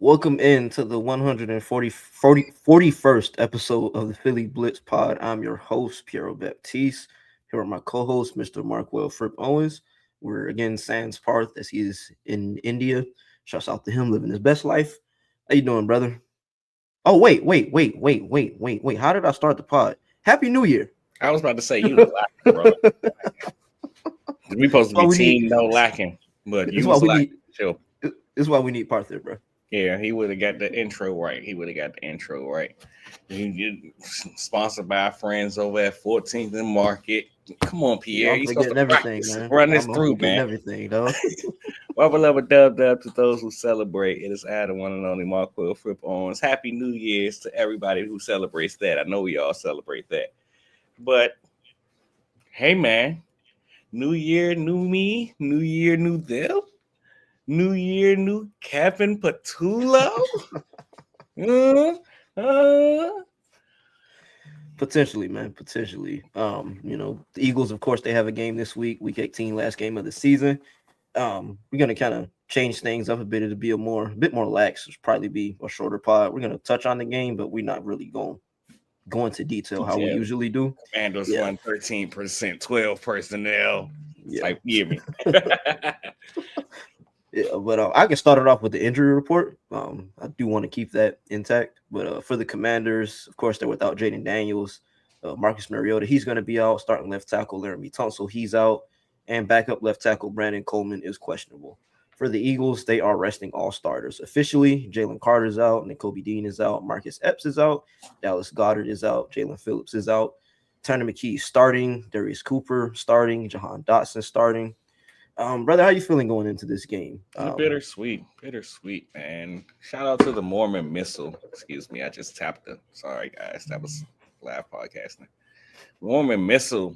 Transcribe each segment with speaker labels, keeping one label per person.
Speaker 1: Welcome in to the 41st episode of the Philly Blitz Pod. I'm your host, Piero Baptiste. Here are my co-host, Mr. Markwell Fripp Owens. We're again Sans Parth as he is in India. Shouts out to him living his best life. How you doing, brother? Oh, wait. How did I start the pod? Happy New Year.
Speaker 2: I was about to say you was lacking, bro. We supposed to be team no lacking, but you was lacking. Sure.
Speaker 1: This is why we need Parth, bro.
Speaker 2: Yeah, he would have got the intro right. Sponsored by our friends over at 14th and Market. Come on, Pierre.
Speaker 1: I'm forgetting everything, man.
Speaker 2: Run this through, man.
Speaker 1: Everything, dog.
Speaker 2: Well, beloved dub to those who celebrate. It is Adam, one and only Markwell Fripp Owens. Happy New Year's to everybody who celebrates that. I know we all celebrate that. But hey, man, New Year, new me. New Year, new them. New Year, new Kevin Patullo.
Speaker 1: Potentially, man. Potentially. The Eagles, of course, they have a game this week 18, last game of the season. We're gonna kind of change things up a bit. It'll be a bit more lax. It'll probably be a shorter pod. We're gonna touch on the game, but we're not really going into detail how we usually do.
Speaker 2: Commandos won 13%, 12 personnel.
Speaker 1: Yeah.
Speaker 2: Like, hear me.
Speaker 1: Yeah, but I can start it off with the injury report. I do want to keep that intact. But for the Commanders, of course, they're without Jaden Daniels. Marcus Mariota, he's going to be out. Starting left tackle Laramie Tunsil, he's out. And backup left tackle Brandon Coleman is questionable. For the Eagles, they are resting all starters. Officially, Jalen Carter's out. Nakobe Dean is out. Marcus Epps is out. Dallas Goedert is out. Jalen Phillips is out. Tanner McKee starting. Darius Cooper starting. Jahan Dotson starting. Brother, how you feeling going into this game?
Speaker 2: Bittersweet, man. Shout out to the Mormon Missile. Excuse me, I just tapped it. Sorry, guys, that was live podcasting. Mormon Missile.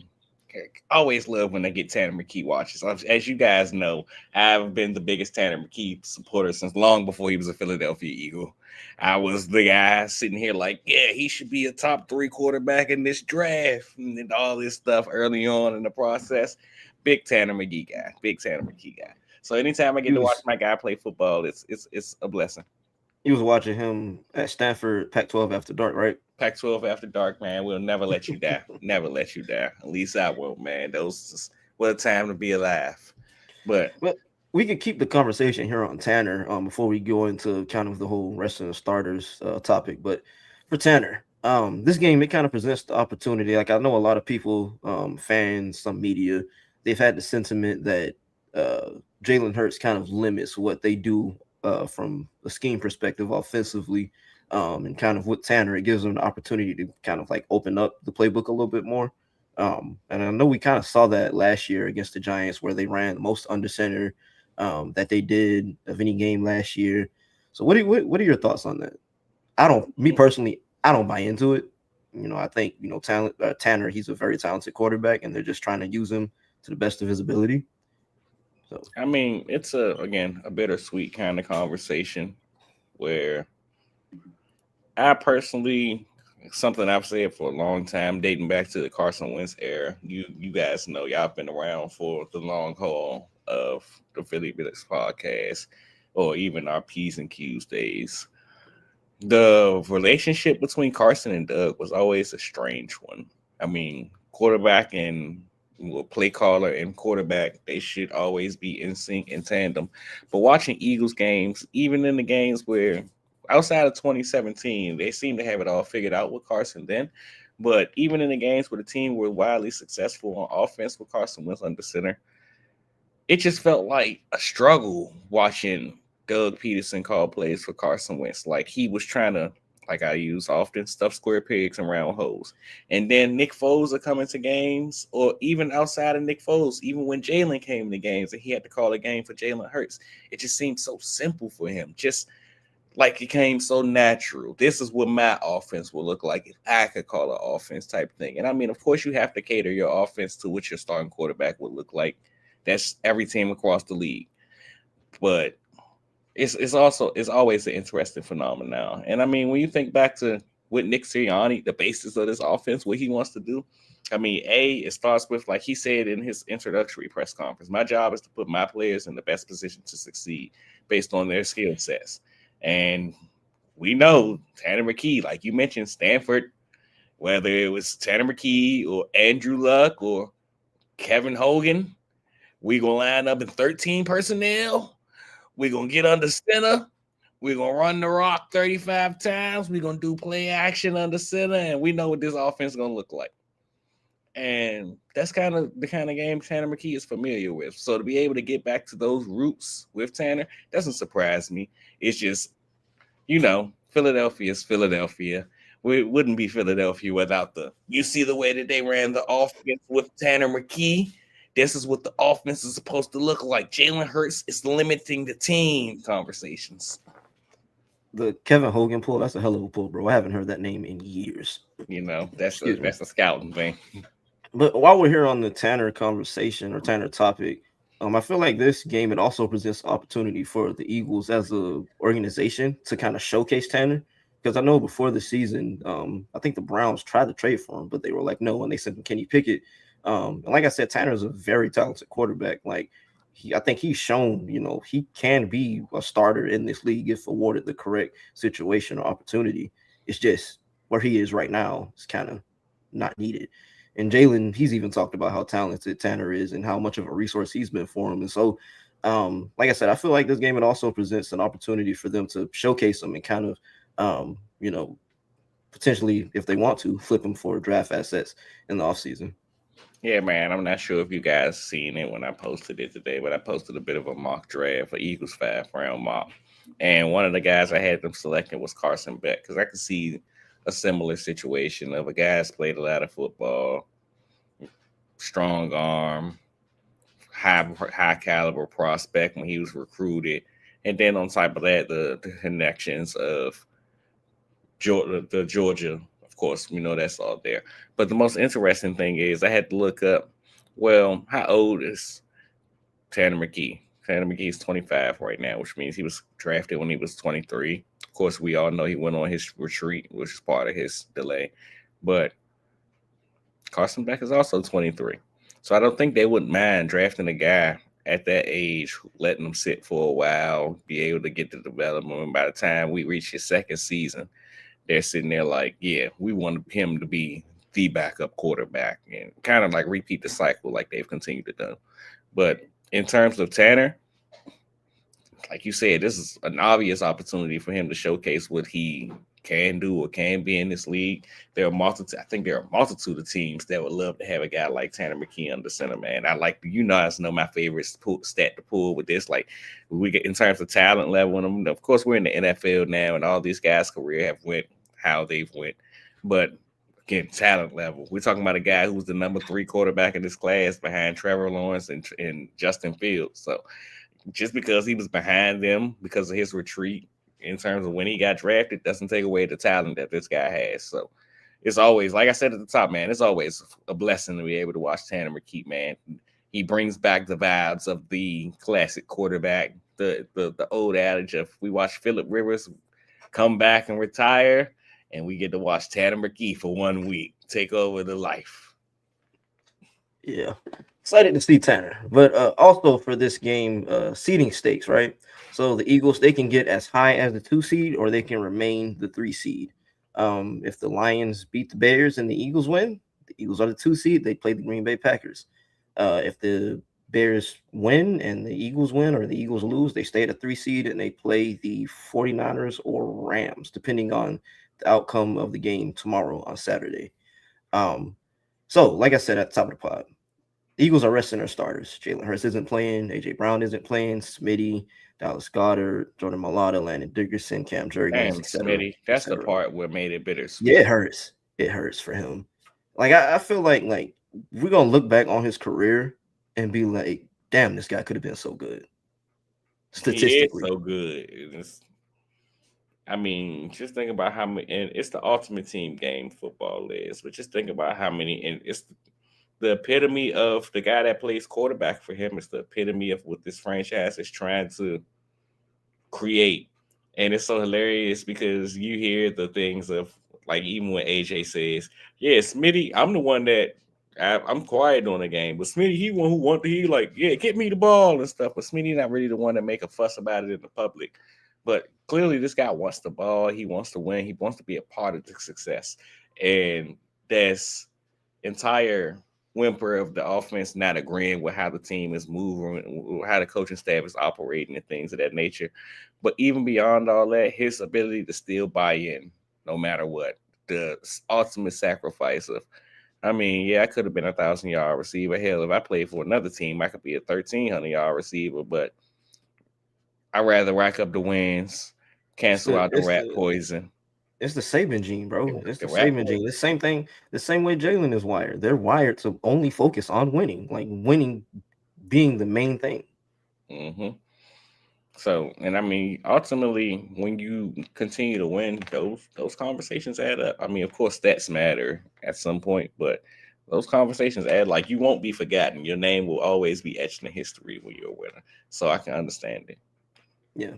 Speaker 2: Always love when they get Tanner McKee watches. As you guys know, I've been the biggest Tanner McKee supporter since long before he was a Philadelphia Eagle. I was the guy sitting here like, yeah, he should be a top 3 quarterback in this draft and all this stuff early on in the process. Big Tanner McKee guy. So anytime I get to watch my guy play football, it's a blessing.
Speaker 1: You was watching him at Stanford, Pac-12 After Dark, right?
Speaker 2: Pac-12 After Dark, man. We'll never let you down. Never let you down. At least I won't, man. What a time to be alive. But
Speaker 1: we could keep the conversation here on Tanner before we go into kind of the whole rest of the starters topic. But for Tanner, this game, it kind of presents the opportunity. Like, I know a lot of people, fans, some media, they've had the sentiment that Jalen Hurts kind of limits what they do from a scheme perspective offensively, and kind of with Tanner, it gives them the opportunity to kind of like open up the playbook a little bit more. And I know we kind of saw that last year against the Giants, where they ran the most under center that they did of any game last year. So what are your thoughts on that? Me personally, I don't buy into it. I think Tanner, he's a very talented quarterback, and they're just trying to use him to the best of his ability. So
Speaker 2: I mean, it's a bittersweet kind of conversation where I personally, something I've said for a long time, dating back to the Carson Wentz era. You guys know, y'all been around for the long haul of the Philly Blitz podcast, or even our P's and Q's days. The relationship between Carson and Doug was always a strange one. I mean, quarterback and play caller and quarterback, they should always be in sync, in tandem. But watching Eagles games, even in the games where outside of 2017, they seem to have it all figured out with Carson then. But even in the games where the team were wildly successful on offense with Carson Wentz under center, it just felt like a struggle watching Doug Peterson call plays for Carson Wentz. Like, he was trying to, like I use often, stuff square pegs and round holes. And then Nick Foles are coming to games, or even outside of Nick Foles, even when Jalen came to games and he had to call a game for Jalen Hurts, it just seemed so simple for him. Just like it came so natural. This is what my offense will look like if I could call an offense type thing. And I mean, of course, you have to cater your offense to what your starting quarterback would look like. That's every team across the league. But it's always an interesting phenomenon. And I mean, when you think back to with Nick Sirianni, the basis of this offense, what he wants to do, I mean, it starts with, like he said in his introductory press conference, my job is to put my players in the best position to succeed based on their skill sets. And we know Tanner McKee, like you mentioned, Stanford, whether it was Tanner McKee or Andrew Luck or Kevin Hogan, we gonna line up in 13 personnel. We gonna get under center. We're gonna run the rock 35 times. We're gonna do play action under center, and we know what this offense is gonna look like. And that's kind of the kind of game Tanner McKee is familiar with. So to be able to get back to those roots with Tanner doesn't surprise me. It's just, Philadelphia is Philadelphia. We wouldn't be Philadelphia without the. You see the way that they ran the offense with Tanner McKee. This is what the offense is supposed to look like. Jalen Hurts is limiting the team conversations.
Speaker 1: The Kevin Hogan pull, that's a hell of a pull, bro. I haven't heard that name in years.
Speaker 2: That's
Speaker 1: Excuse me.
Speaker 2: a scouting thing.
Speaker 1: But while we're here on the Tanner conversation or Tanner topic, I feel like this game it also presents opportunity for the Eagles as a organization to kind of showcase Tanner. Because I know before the season, I think the Browns tried to trade for him, but they were like, no, and they sent him Kenny Pickett. And like I said, Tanner is a very talented quarterback. Like I think he's shown, he can be a starter in this league if awarded the correct situation or opportunity. It's just where he is right now is kind of not needed. And Jalen, he's even talked about how talented Tanner is and how much of a resource he's been for him. And so, like I said, I feel like this game it also presents an opportunity for them to showcase him and kind of, potentially, if they want to, flip him for draft assets in the offseason.
Speaker 2: Yeah, man. I'm not sure if you guys seen it when I posted it today, but I posted a bit of a mock draft for Eagles 5 round mock. And one of the guys I had them selecting was Carson Beck because I could see a similar situation of a guy that's played a lot of football, strong arm, high caliber prospect when he was recruited, and then on top of that, the connections of Georgia. Of course, we know that's all there. But the most interesting thing is I had to look up. Well, how old is Tanner McKee? Tanner McKee is 25 right now, which means he was drafted when he was 23. Of course, we all know he went on his retreat, which is part of his delay. But Carson Beck is also 23. So I don't think they wouldn't mind drafting a guy at that age, letting him sit for a while, be able to get the development. And by the time we reach his second season, they're sitting there like, yeah, we want him to be the backup quarterback and kind of like repeat the cycle like they've continued to do. But in terms of Tanner, like you said, this is an obvious opportunity for him to showcase what he can do or can be in this league. There are multitude. I think there are a multitude of teams that would love to have a guy like Tanner McKee under center. Man, I like guys know my favorite stat to pull with this. Like we get in terms of talent level, and of course we're in the NFL now, and all these guys' career have went how they've went. But again, talent level, we're talking about a guy who was the number 3 quarterback in this class behind Trevor Lawrence and Justin Fields. So just because he was behind them because of his retreat in terms of when he got drafted doesn't take away the talent that this guy has. So it's always, like I said at the top, man, it's always a blessing to be able to watch Tanner McKee, man. He brings back the vibes of the classic quarterback, the old adage of we watch Phillip Rivers come back and retire, and we get to watch Tanner McKee for 1 week take over the life.
Speaker 1: Yeah, excited to see Tanner, but also for this game, seeding stakes, right? So the Eagles they can get as high as the 2 seed, or they can remain the 3 seed. If the Lions beat the Bears and the Eagles win, the Eagles are the 2 seed. They play the Green Bay Packers. If the Bears win and the Eagles win, or the Eagles lose, they stay at a 3 seed and they play the 49ers or Rams, depending on the outcome of the game tomorrow on Saturday. So, like I said at the top of the pod, the Eagles are resting their starters. Jalen Hurts isn't playing. A.J. Brown isn't playing. Smitty, Dallas Goedert, Jordan Mailata, Landon Dickerson, Cam Jurgens,
Speaker 2: Damn,
Speaker 1: etc.
Speaker 2: Smitty, that's the part where made it bittersweet.
Speaker 1: Yeah, it hurts. It hurts for him. Like I feel like we're gonna look back on his career and be like, damn, this guy could have been so good. Statistically,
Speaker 2: he is so good. I mean, just think about how many, and it's the ultimate team game football is, but just think about how many, and it's the epitome of the guy that plays quarterback for him. It's the epitome of what this franchise is trying to create. And it's so hilarious because you hear the things of, like, even when AJ says, yeah, Smitty, I'm the one that I'm quiet on the game, but Smitty, he one who want to, he like, yeah, get me the ball and stuff. But Smitty not really the one to make a fuss about it in the public. But clearly this guy wants the ball. He wants to win. He wants to be a part of the success. And that's entire whimper of the offense not agreeing with how the team is moving, how the coaching staff is operating, and things of that nature. But even beyond all that, his ability to still buy in no matter what, the ultimate sacrifice of, I mean, yeah, I could have been 1,000 yard receiver. Hell, if I played for another team, I could be a 1,300 yard receiver. But I'd rather rack up the wins,
Speaker 1: It's
Speaker 2: cancel
Speaker 1: the
Speaker 2: out the
Speaker 1: it's
Speaker 2: rat
Speaker 1: the
Speaker 2: poison.
Speaker 1: it's the Saban gene, bro. It's
Speaker 2: The
Speaker 1: the
Speaker 2: rat
Speaker 1: Saban gene.
Speaker 2: poison.
Speaker 1: The same thing. The same way Jalen is wired. They're wired to only focus on winning, like winning being the main thing.
Speaker 2: Hmm. So, and I mean, ultimately, when you continue to win, those conversations add up. I mean, of course, stats matter at some point, but those conversations add. Like, you won't be forgotten. Your name will always be etched in history when you're a winner. So I can understand it.
Speaker 1: Yeah.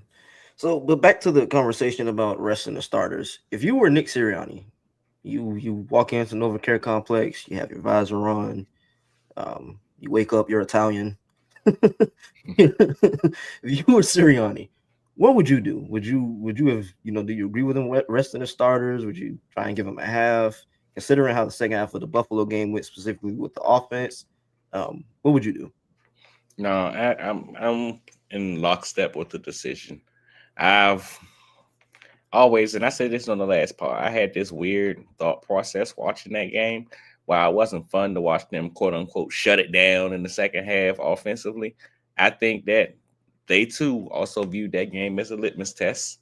Speaker 1: So, but back to the conversation about resting the starters. If you were Nick Sirianni, you walk into Nova Care Complex, you have your visor on, you wake up, you're Italian. If you were Sirianni, what would you do? Would you have, do you agree with him resting the starters? Would you try and give him a half? Considering how the second half of the Buffalo game went specifically with the offense, what would you do?
Speaker 2: No, I'm in lockstep with the decision. I've always, and I said this on the last part, I had this weird thought process watching that game. While it wasn't fun to watch them quote unquote shut it down in the second half offensively, I think that they too also viewed that game as a litmus test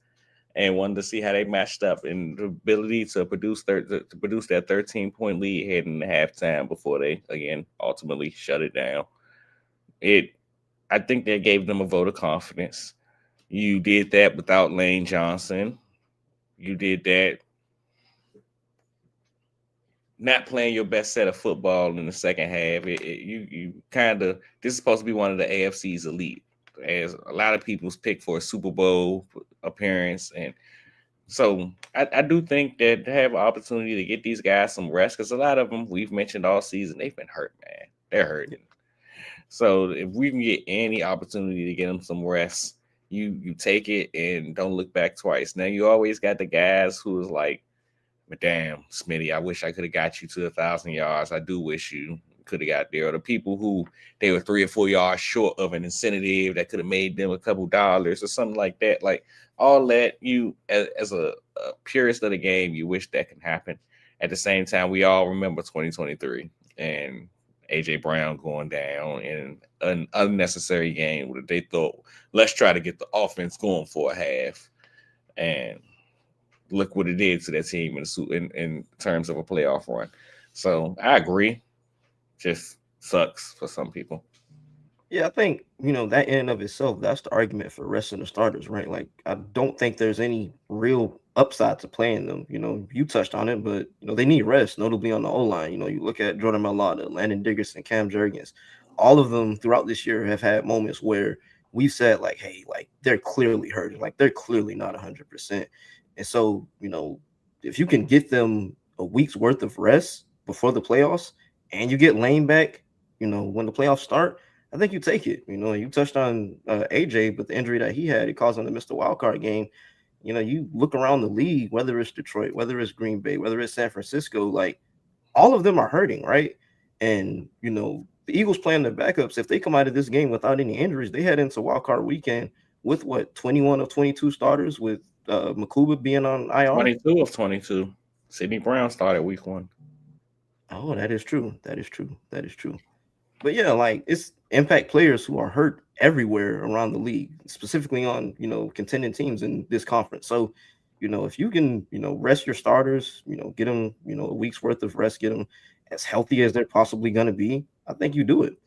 Speaker 2: and wanted to see how they matched up and the ability to produce that 13-point lead heading into halftime before they again ultimately shut it down. It I think that gave them a vote of confidence. You did that without Lane Johnson. You did that not playing your best set of football in the second half. You kind of, this is supposed to be one of the AFC's elite, as a lot of people's pick for a Super Bowl appearance, and so I do think that they have an opportunity to get these guys some rest because a lot of them we've mentioned all season they've been hurt, man. They're hurting. So if we can get any opportunity to get them some rest, you take it and don't look back twice. Now you always got the guys who is like, but damn, Smitty, I wish I could have got you to 1,000 yards. I do wish you could have got there. Or the people who they were 3 or 4 yards short of an incentive that could have made them a couple dollars or something like that. Like all that, you as a purist of the game, you wish that can happen. At the same time, we all remember 2023 and AJ Brown going down in an unnecessary game where they thought, let's try to get the offense going for a half. And look what it did to that team in terms of a playoff run. So I agree. Just sucks for some people.
Speaker 1: Yeah, I think, that in and of itself, that's the argument for resting the starters, right? Like, I don't think there's any real upside to playing them. You touched on it, but, they need rest, notably on the O line. You look at Jordan Mailata, Landon Dickerson, Cam Jurgens, all of them throughout this year have had moments where we've said, like, hey, like, they're clearly hurting, like, they're clearly not 100%. And so, if you can get them a week's worth of rest before the playoffs and you get Lane back, when the playoffs start, I think you take it. You touched on AJ, but the injury that he had, it caused him to miss the wild card game. You look around the league, whether it's Detroit, whether it's Green Bay, whether it's San Francisco, like all of them are hurting, right? And the Eagles playing their backups. If they come out of this game without any injuries, they head into wild card weekend with what 21 of 22 starters, with Makuba being on IR.
Speaker 2: 22 of 22. Sidney Brown started week one.
Speaker 1: Oh, that is true. That is true. That is true. But yeah, like it's impact players who are hurt everywhere around the league, specifically on contending teams in this conference. So, if you can rest your starters, get them a week's worth of rest, get them as healthy as they're possibly going to be, I think you do it.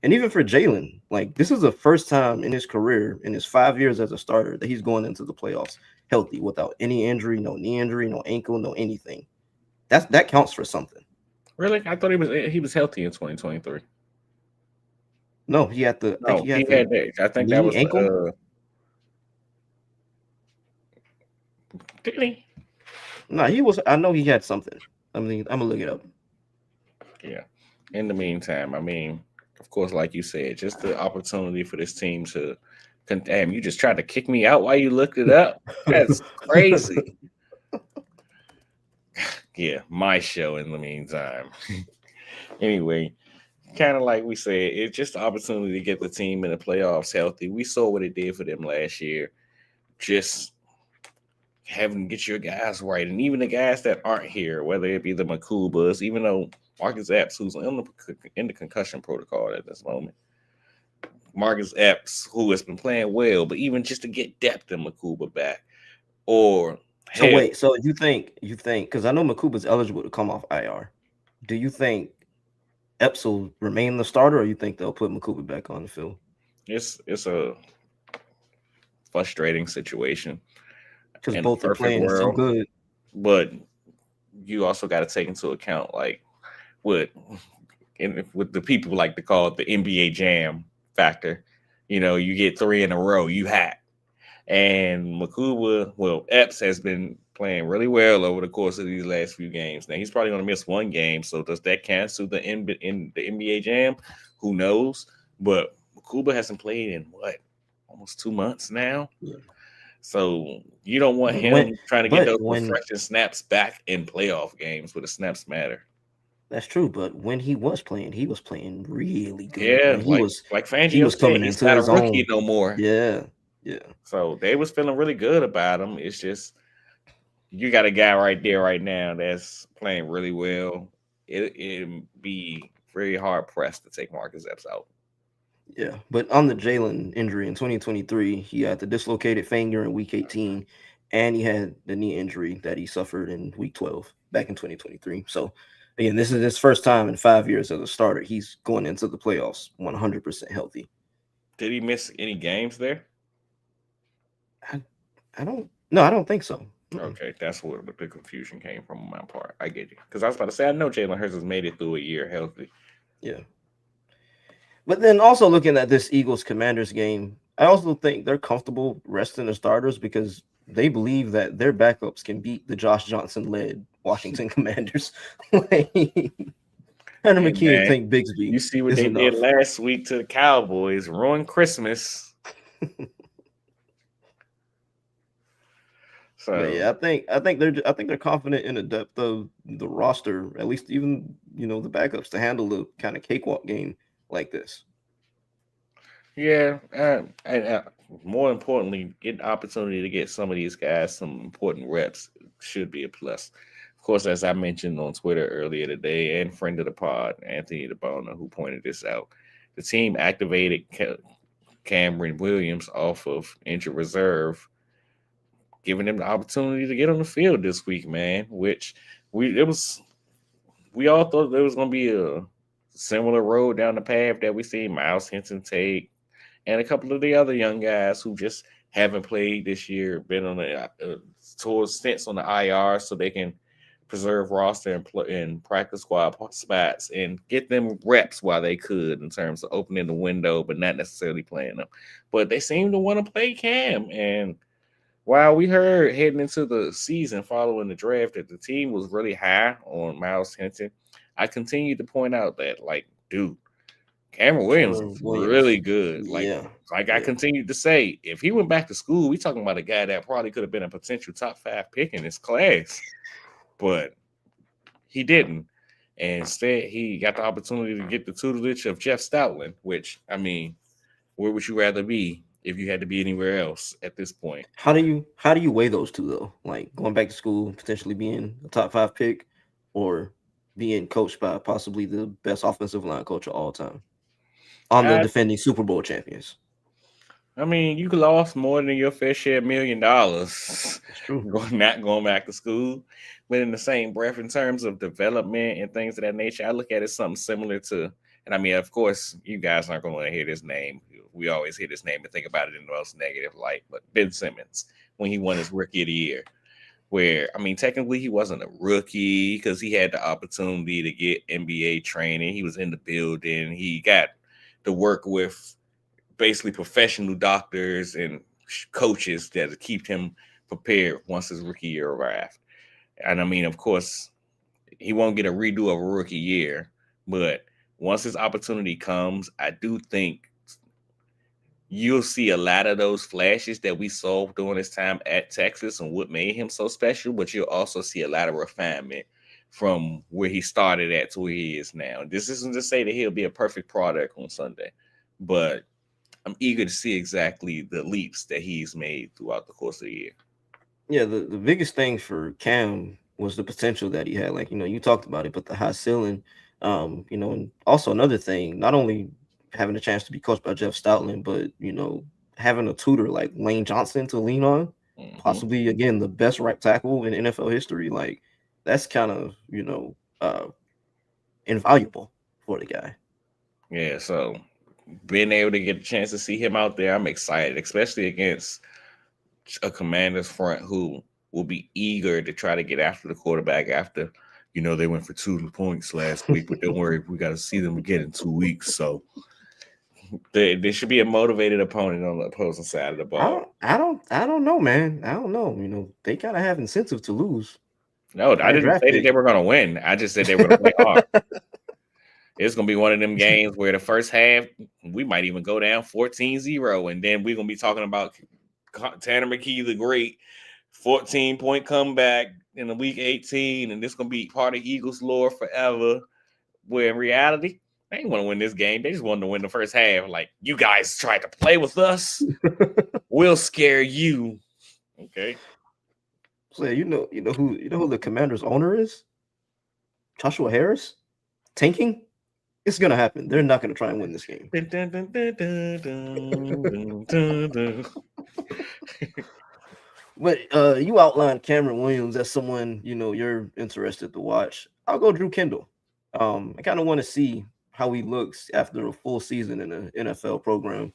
Speaker 1: And even for Jalen, like this is the first time in his career, in his 5 years as a starter, that he's going into the playoffs healthy without any injury, no knee injury, no ankle, no anything. That counts for something.
Speaker 2: Really? I thought he was healthy in 2023.
Speaker 1: No, he had the I think
Speaker 2: No,
Speaker 1: he had
Speaker 2: he
Speaker 1: the
Speaker 2: had that. I think that
Speaker 1: knee
Speaker 2: was
Speaker 1: ankle.
Speaker 2: didn't he?
Speaker 1: No, he was. I know he had something. I mean, I'm gonna look it up.
Speaker 2: Yeah. In the meantime, I mean, of course, like you said, just the opportunity for this team to Damn, you just tried to kick me out while you looked it up? That's crazy. Yeah, my show in the meantime. Anyway, kind of like we said, it's just the opportunity to get the team in the playoffs healthy. We saw what it did for them last year. Just having to get your guys right, and even the guys that aren't here, whether it be the Makubas, even though Marcus Epps, who's in the concussion protocol at this moment, Marcus Epps, who has been playing well, but even just to get depth in Makuba back, or
Speaker 1: So
Speaker 2: hell,
Speaker 1: wait, so you think because I know Makuba's eligible to come off IR. Do you think Epps will remain the starter, or you think they'll put Makuba back on the field?
Speaker 2: it's a frustrating situation
Speaker 1: Because
Speaker 2: in a
Speaker 1: both are
Speaker 2: perfect
Speaker 1: playing so
Speaker 2: world,
Speaker 1: good.
Speaker 2: but you also got to take into account like what what the people like to call it the NBA Jam factor. You know, you get three in a row, you hat. And Makuba, well, Epps has been playing really well over the course of these last few games. Now he's probably going to miss one game, so does that cancel in the NBA Jam? Who knows? But Makuba hasn't played in what, almost 2 months now.
Speaker 1: Yeah.
Speaker 2: So you don't want
Speaker 1: When,
Speaker 2: him trying to get
Speaker 1: but
Speaker 2: those
Speaker 1: when
Speaker 2: refreshing snaps back in playoff games where the snaps matter.
Speaker 1: That's true, but when he was playing really good.
Speaker 2: Yeah,
Speaker 1: When
Speaker 2: like
Speaker 1: he
Speaker 2: Fangio
Speaker 1: was
Speaker 2: said,
Speaker 1: coming
Speaker 2: he's
Speaker 1: into
Speaker 2: not a
Speaker 1: his
Speaker 2: rookie
Speaker 1: own.
Speaker 2: no more.
Speaker 1: Yeah, yeah,
Speaker 2: So they was feeling really good about him. It's just you got a guy right there right now that's playing really well. It'd be very hard pressed to take Marcus Epps out.
Speaker 1: yeah. But on the Jalen injury in 2023, he had the dislocated finger in week 18, and he had the knee injury that he suffered in week 12 back in 2023. So again, this is his first time in 5 years as a starter. He's going into the playoffs 100% healthy.
Speaker 2: Did he miss any games there?
Speaker 1: I, I don't. No, I don't think so. Mm-mm.
Speaker 2: Okay, that's where the confusion came from on my part. I get you. Because I was about to say, I know Jalen Hurts has made it through a year healthy.
Speaker 1: Yeah. But then also looking at this Eagles Commanders game, I also think they're comfortable resting the starters because they believe that their backups can beat the Josh Johnson led Washington Commanders. Like, Hunter
Speaker 2: Hey,
Speaker 1: McKee
Speaker 2: man,
Speaker 1: think Bigsby
Speaker 2: you see what
Speaker 1: is
Speaker 2: they did
Speaker 1: enough.
Speaker 2: last week to the Cowboys, ruined Christmas.
Speaker 1: But
Speaker 2: So,
Speaker 1: yeah, I think they're confident in the depth of the roster, at least even the backups to handle the kind of cakewalk game like this.
Speaker 2: yeah, and more importantly, get the opportunity to get some of these guys some important reps should be a plus. Of course, as I mentioned on Twitter earlier today, and friend of the pod, Anthony DeBona, who pointed this out, the team activated Cameron Williams off of injured reserve, giving him the opportunity to get on the field this week, man. Which we all thought there was going to be a similar road down the path that we see Miles Hinton take and a couple of the other young guys who just haven't played this year, been on the towards stints on the IR, so they can preserve roster and practice squad spots and get them reps while they could in terms of opening the window, but not necessarily playing them. But they seem to want to play Cam. And while we heard heading into the season following the draft that the team was really high on Miles Hinton, I continue to point out that, like, dude, Cameron Williams is
Speaker 1: Cameron
Speaker 2: really
Speaker 1: Williams,
Speaker 2: good.
Speaker 1: yeah,
Speaker 2: Like I
Speaker 1: yeah,
Speaker 2: continued to say, if he went back to school, we talking about a guy that probably could have been a potential top 5 pick in his class, but he didn't. And instead, he got the opportunity to get the tutelage of Jeff Stoutland, which, I mean, where would you rather be if you had to be anywhere else at this point?
Speaker 1: How do you weigh those two though? Like going back to school, potentially being a top five pick, or being coached by possibly the best offensive line coach of all time on the
Speaker 2: I,
Speaker 1: defending Super Bowl champions.
Speaker 2: I mean, you lost more than your fair share $1 million
Speaker 1: That's true.
Speaker 2: not going back to school. But in the same breath, in terms of development and things of that nature, I look at it something similar to, and I mean, of course, you guys aren't going to hear this name. We always hear this name and think about it in the most negative light. But Ben Simmons, when he won his rookie of the year, where, I mean, technically he wasn't a rookie because he had the opportunity to get NBA training. He was in the building. He got to work with basically professional doctors and coaches that keep him prepared once his rookie year arrived. And I mean, of course, he won't get a redo of a rookie year, but once his opportunity comes, I do think you'll see a lot of those flashes that we saw during his time at Texas and what made him so special, but you'll also see a lot of refinement from where he started at to where he is now. This isn't to say that he'll be a perfect product on Sunday, but I'm eager to see exactly the leaps that he's made throughout the course of the year.
Speaker 1: Yeah, the biggest thing for Cam was the potential that he had. Like, you talked about it, but the high ceiling, and also another thing, not only having a chance to be coached by Jeff Stoutland, but having a tutor like Lane Johnson to lean on,
Speaker 2: Hmm.
Speaker 1: possibly again the best right tackle in NFL history. Like, that's kind of invaluable for the guy.
Speaker 2: Yeah, so being able to get a chance to see him out there, I'm excited, especially against a Commanders front who will be eager to try to get after the quarterback after, they went for 2 points last week, but don't worry, we got to see them again in 2 weeks. So there should be a motivated opponent on the opposing side of the ball.
Speaker 1: I don't know, man. I don't know. They kind of have incentive to lose.
Speaker 2: No, I
Speaker 1: High
Speaker 2: didn't
Speaker 1: draft
Speaker 2: say that
Speaker 1: pick.
Speaker 2: they were going to win. I just said they were going to play hard. It's going to be one of them games where the first half, we might even go down 14-0, and then we're going to be talking about Tanner McKee, the great 14-point comeback in the week 18, and this going to be part of Eagles lore forever. Where in reality, they didn't want to win this game. They just wanted to win the first half. Like, you guys tried to play with us. We'll scare you. Okay.
Speaker 1: So who the Commanders owner is? Joshua Harris? Tanking? It's gonna happen. They're not gonna try and win this game.
Speaker 2: Dun, dun, dun, dun, dun, dun, dun, dun.
Speaker 1: But you outlined Cameron Williams as someone you're interested to watch. I'll go Drew Kendall. I kind of want to see how he looks after a full season in an NFL program.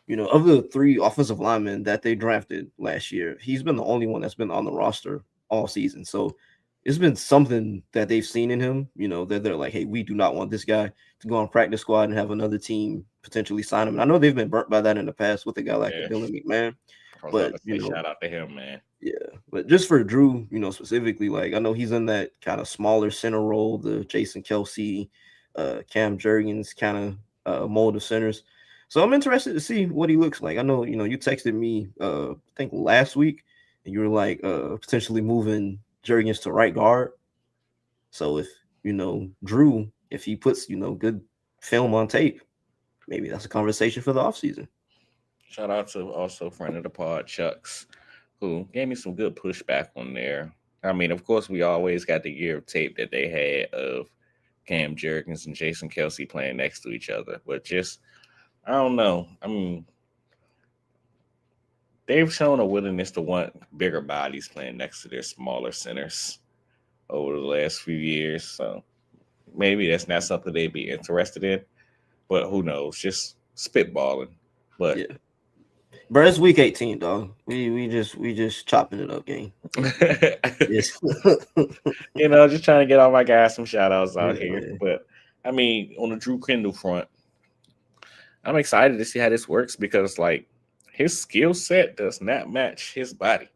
Speaker 1: Of the three offensive linemen that they drafted last year, he's been the only one that's been on the roster all season. So it's been something that they've seen in him, that they're like, hey, we do not want this guy to go on practice squad and have another team potentially sign him. And I know they've been burnt by that in the past with a guy like a
Speaker 2: Yeah,
Speaker 1: Dylan McMahon,
Speaker 2: I was about
Speaker 1: but
Speaker 2: to say shout out to him, man.
Speaker 1: yeah, but just for Drew, specifically, like I know he's in that kind of smaller center role, the Jason Kelsey, Cam Jurgens kind of mold of centers. So I'm interested to see what he looks like. I know, you texted me, I think last week, and you were like potentially moving Jurgens to right guard. So if Drew, if he puts good film on tape, maybe that's a conversation for the offseason.
Speaker 2: Shout out to also friend of the pod, Chucks, who gave me some good pushback on there. I mean, of course, we always got the year of tape that they had of Cam Jurgens and Jason Kelsey playing next to each other, but just I don't know. I mean, they've shown a willingness to want bigger bodies playing next to their smaller centers over the last few years. So maybe that's not something they'd be interested in, but who knows? Just spitballing. But
Speaker 1: Yeah. Bro, it's week 18, dog. We just chopping it up, gang. Yes.
Speaker 2: just trying to get all my guys some shout outs out
Speaker 1: Yeah,
Speaker 2: here.
Speaker 1: man.
Speaker 2: But I mean, on the Drew Kendall front, I'm excited to see how this works because like his skill set does not match his body.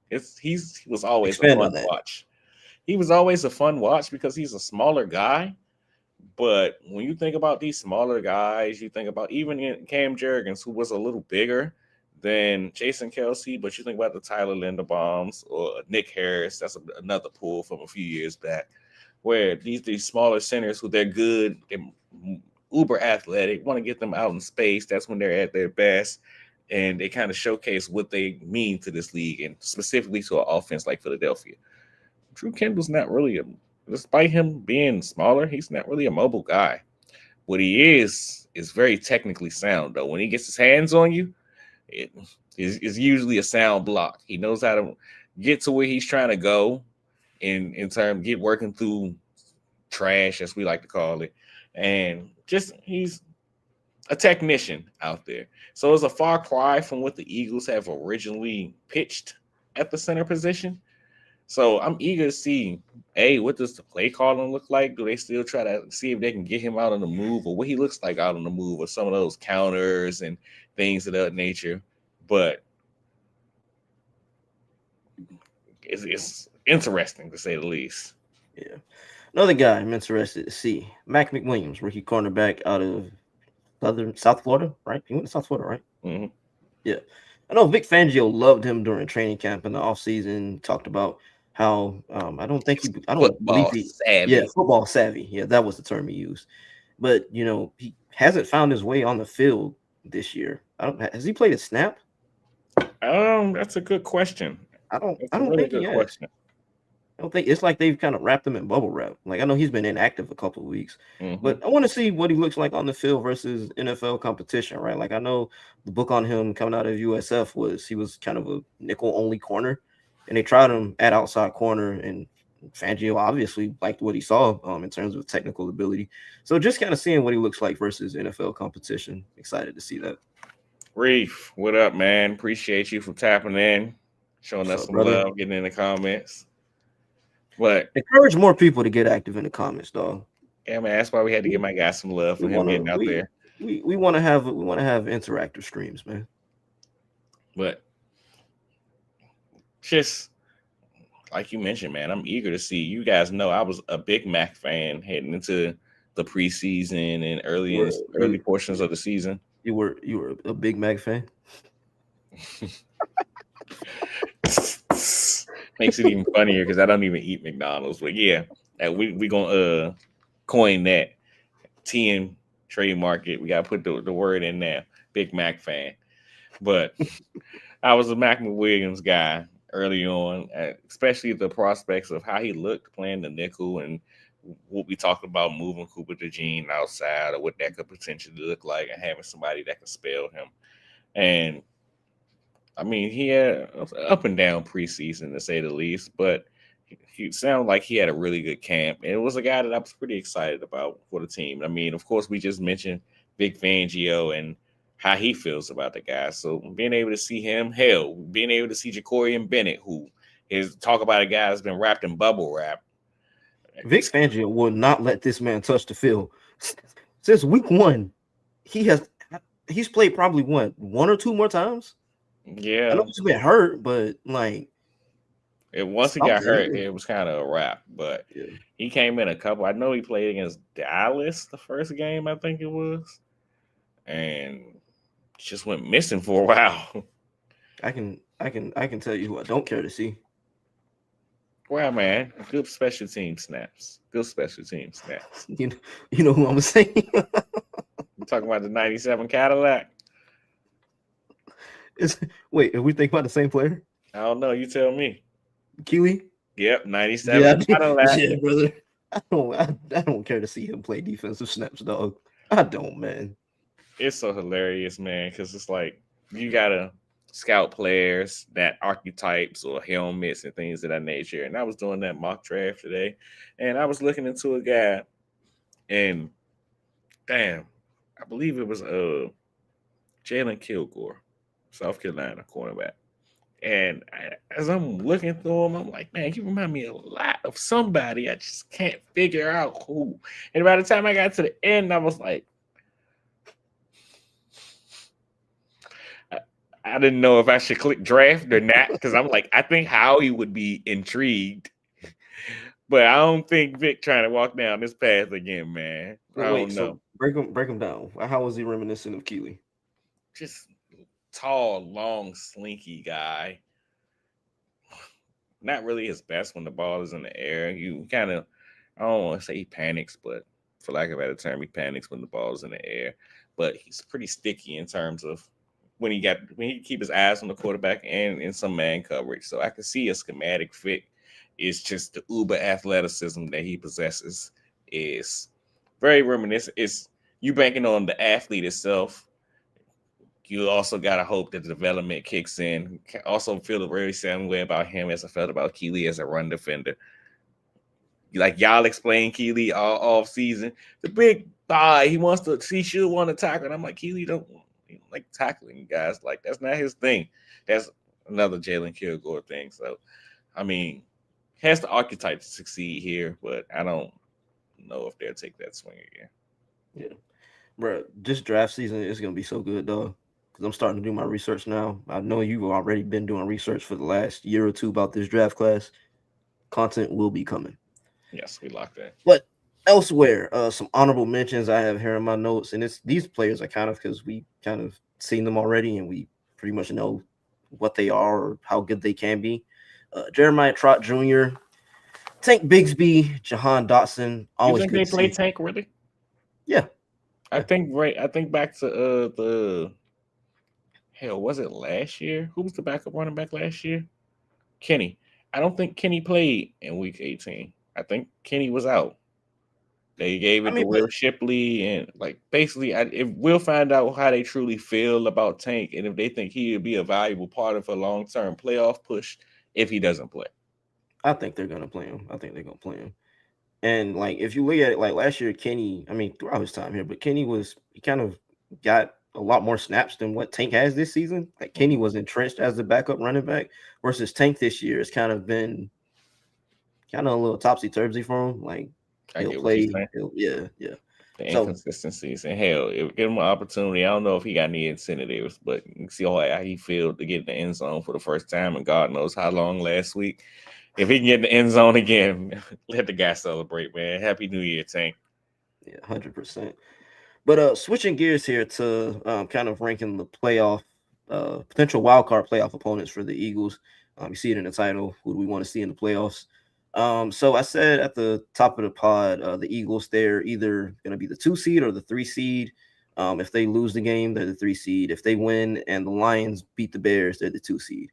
Speaker 2: He was always a
Speaker 1: Expand
Speaker 2: fun
Speaker 1: on that.
Speaker 2: watch. He was always a fun watch because he's a smaller guy. But when you think about these smaller guys, you think about even Cam Jurgens, who was a little bigger than Jason Kelsey, but you think about the Tyler Linderbaums or Nick Harris. That's another pull from a few years back, where these smaller centers who they're good, they're uber athletic, want to get them out in space. That's when they're at their best, and they kind of showcase what they mean to this league and specifically to an offense like Philadelphia. Drew Kendall's not really despite him being smaller, he's not really a mobile guy. What he is very technically sound though. When he gets his hands on you, it is usually a sound block. He knows how to get to where he's trying to go in terms get working through trash, as we like to call it. And just he's a technician out there. So it's a far cry from what the Eagles have originally pitched at the center position. So I'm eager to see, what does the play calling look like? Do they still try to see if they can get him out on the move or what he looks like out on the move or some of those counters and things of that nature? But it's interesting to say the least.
Speaker 1: Yeah. Another guy I'm interested to see, Mac McWilliams, rookie cornerback out of South Florida, right? He went to South Florida, right?
Speaker 2: Mm-hmm.
Speaker 1: Yeah. I know Vic Fangio loved him during training camp in the offseason. Talked about how I don't believe
Speaker 2: Football
Speaker 1: yeah,
Speaker 2: savvy.
Speaker 1: football savvy. Yeah, that was the term he used. But he hasn't found his way on the field this year. Has he played a snap?
Speaker 2: That's a good question.
Speaker 1: I
Speaker 2: That's a
Speaker 1: don't
Speaker 2: really
Speaker 1: think he
Speaker 2: good
Speaker 1: has.
Speaker 2: question.
Speaker 1: I don't think it's like they've kind of wrapped him in bubble wrap. Like I know he's been inactive a couple of weeks,
Speaker 2: Mm-hmm.
Speaker 1: but I want to see what he looks like on the field versus NFL competition, right? Like I know the book on him coming out of USF was he was kind of a nickel only corner, and they tried him at outside corner, and Fangio obviously liked what he saw in terms of technical ability. So just kind of seeing what he looks like versus NFL competition. Excited to see that.
Speaker 2: Reef, what up, man? Appreciate you for tapping in, showing
Speaker 1: What's
Speaker 2: us
Speaker 1: up,
Speaker 2: some
Speaker 1: brother?
Speaker 2: love, getting in the comments. But
Speaker 1: Encourage more people to get active in the comments, dog.
Speaker 2: yeah, man, that's why we had to give
Speaker 1: We,
Speaker 2: my guy some love
Speaker 1: we
Speaker 2: for him
Speaker 1: want to
Speaker 2: getting out there.
Speaker 1: we want to have interactive streams, man.
Speaker 2: But just like you mentioned, man, I'm eager to see. You guys know I was a big Mac fan heading into the preseason and
Speaker 1: You
Speaker 2: early in
Speaker 1: were
Speaker 2: the early
Speaker 1: you
Speaker 2: portions of the season.
Speaker 1: you were a Big Mac fan.
Speaker 2: Makes it even funnier because I don't even eat McDonald's. But yeah, we gonna coin that TN trademark it. We gotta put the word in there. Big Mac fan. But I was a Mac Williams guy early on, especially the prospects of how he looked playing the nickel and what we talked about moving Cooper DeJean outside or what that could potentially look like and having somebody that could spell him. And I mean, he had up and down preseason to say the least, but he sounded like he had a really good camp. And it was a guy that I was pretty excited about for the team. I mean, of course, we just mentioned Big Fangio and how he feels about the guy. So being able to see him, hell, being able to see Jacorian Bennett, who is talk about a guy that's been wrapped in bubble wrap.
Speaker 1: Vic Fangio will not let this man touch the field since week one. He has he's played probably one or two more times. I know
Speaker 2: Yeah,
Speaker 1: he's been hurt, but like
Speaker 2: once he got hurt,
Speaker 1: something.
Speaker 2: it was kind of a wrap. But
Speaker 1: Yeah,
Speaker 2: he came in a couple. I know he played against Dallas the first game, I think it was, and just went missing for a while.
Speaker 1: I can tell you who I don't care to see.
Speaker 2: Wow, man, good special team snaps. Good special team snaps.
Speaker 1: You know, you know who I'm saying.
Speaker 2: You talking about the '97 Cadillac?
Speaker 1: It's, wait, are we thinking about the same player?
Speaker 2: I don't know. You tell me.
Speaker 1: Keely?
Speaker 2: Yep, '97
Speaker 1: Yeah,
Speaker 2: Cadillac.
Speaker 1: yeah, brother. I don't care to see him play defensive snaps, dog. I don't, man.
Speaker 2: It's so hilarious, man, because it's like you gotta scout players that archetypes or helmets and things of that nature. And I was doing that mock draft today, and I was looking into a guy, and damn, I believe it was Jalen Kilgore, South Carolina cornerback. And as I'm looking through him, I'm like, man, he remind me a lot of somebody. I just can't figure out who. And by the time I got to the end, I was like, I didn't know if I should click draft or not because I'm like, I think Howie would be intrigued, but I don't think Vic trying to walk down this path again, man. I
Speaker 1: Well, wait,
Speaker 2: don't
Speaker 1: so
Speaker 2: know.
Speaker 1: break him down. How was he reminiscent of Keely?
Speaker 2: Just tall, long, slinky guy. Not really his best when the ball is in the air. You kind of, I don't want to say he panics, but for lack of a better term, he panics when the ball is in the air. But he's pretty sticky in terms of when he keep his eyes on the quarterback and in some man coverage. So I can see a schematic fit. It's just the uber athleticism that he possesses is very reminiscent. It's you banking on the athlete itself. You also gotta hope that the development kicks in. Also feel the very same way about him as I felt about Keely as a run defender. Like y'all explain Keely all off season. The big guy, he should want to tackle. And I'm like, Keely don't like tackling guys. Like that's not his thing. That's another Jalen Kilgore thing. So I mean, has the archetype to succeed here, but I don't know if they'll take that swing again.
Speaker 1: Yeah, bro. This draft season is gonna be so good, dog. Because I'm starting to do my research now. I know you've already been doing research for the last year or two about this draft class. Content will be coming.
Speaker 2: Yes, we locked that.
Speaker 1: But Elsewhere, some honorable mentions I have here in my notes, and it's these players are kind of because we kind of seen them already, and we pretty much know what they are or how good they can be. Jeremiah Trott Jr., Tank Bigsby, Jahan Dotson,
Speaker 2: You
Speaker 1: always
Speaker 2: think
Speaker 1: good
Speaker 2: they
Speaker 1: to
Speaker 2: play
Speaker 1: see.
Speaker 2: Tank really?
Speaker 1: Yeah,
Speaker 2: I
Speaker 1: yeah.
Speaker 2: think right. I think back to the hell, was it last year? Who was the backup running back last year? Kenny. I don't think Kenny played in week 18. I think Kenny was out. They gave
Speaker 1: I
Speaker 2: it to
Speaker 1: mean, but
Speaker 2: Will Shipley, and like basically, if we'll find out how they truly feel about Tank, and if they think he would be a valuable part of a long term playoff push if he doesn't play.
Speaker 1: I think they're gonna play him. I think they're gonna play him. And like if you look at it, like last year, Kenny, I mean, throughout his time here, but Kenny was he kind of got a lot more snaps than what Tank has this season. Like Kenny
Speaker 2: Mhm.
Speaker 1: was entrenched as the backup running back versus Tank this year. It's kind of been kind of a little topsy turvy for him. Like
Speaker 2: I
Speaker 1: he'll
Speaker 2: get what you're
Speaker 1: play,
Speaker 2: saying.
Speaker 1: he'll yeah, yeah.
Speaker 2: The
Speaker 1: So
Speaker 2: inconsistencies and hell, if give him an opportunity, I don't know if he got any incentives, but you can see how he failed to get in the end zone for the first time, and God knows how long last week. If he can get in the end zone again, let the guy celebrate, man. Happy New Year, Tank.
Speaker 1: yeah, 100%. But switching gears here to kind of ranking the playoff potential wild card playoff opponents for the Eagles. You see it in the title. Who do we want to see in the playoffs? So I said at the top of the pod, the Eagles they're either going to be the 2 seed or the 3 seed. If they lose the game, they're the 3 seed. If they win and the Lions beat the Bears, they're the 2 seed.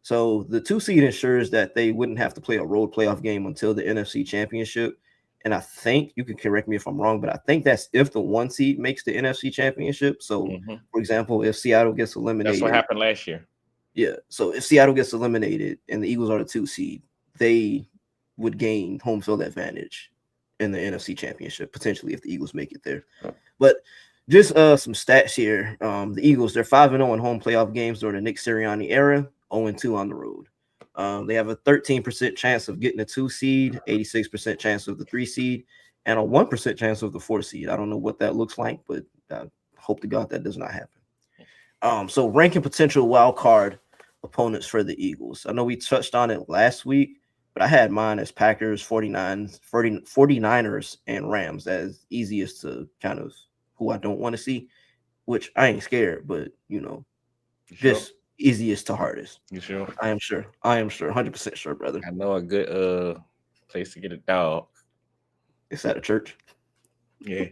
Speaker 1: So the 2 seed ensures that they wouldn't have to play a road playoff game until the NFC Championship. And I think you can correct me if I'm wrong, but I think that's if the 1 seed makes the NFC Championship. So,
Speaker 2: Hmm.
Speaker 1: for example, if Seattle gets
Speaker 2: That's what
Speaker 1: eliminated,
Speaker 2: happened last year.
Speaker 1: yeah. So if Seattle gets eliminated and the Eagles are the 2 seed, they would gain home field advantage in the NFC Championship potentially if the Eagles make it there. But just some stats here. The Eagles they're 5-0 in home playoff games during the Nick Sirianni era, 0-2 on the road. They have a 13% chance of getting a 2 seed, 86% chance of the 3 seed, and a 1% chance of the 4 seed. I don't know what that looks like, but I hope to God that does not happen. So ranking potential wild card opponents for the Eagles. I know we touched on it last week, but I had mine as Packers, 49ers, and Rams as easiest to kind of who I don't want to see, which I ain't scared, but
Speaker 2: You sure?
Speaker 1: just easiest to hardest.
Speaker 2: You sure?
Speaker 1: I am sure. I am sure. 100% sure, brother.
Speaker 2: I know a good place to get a dog.
Speaker 1: It's at a church.
Speaker 2: Yeah.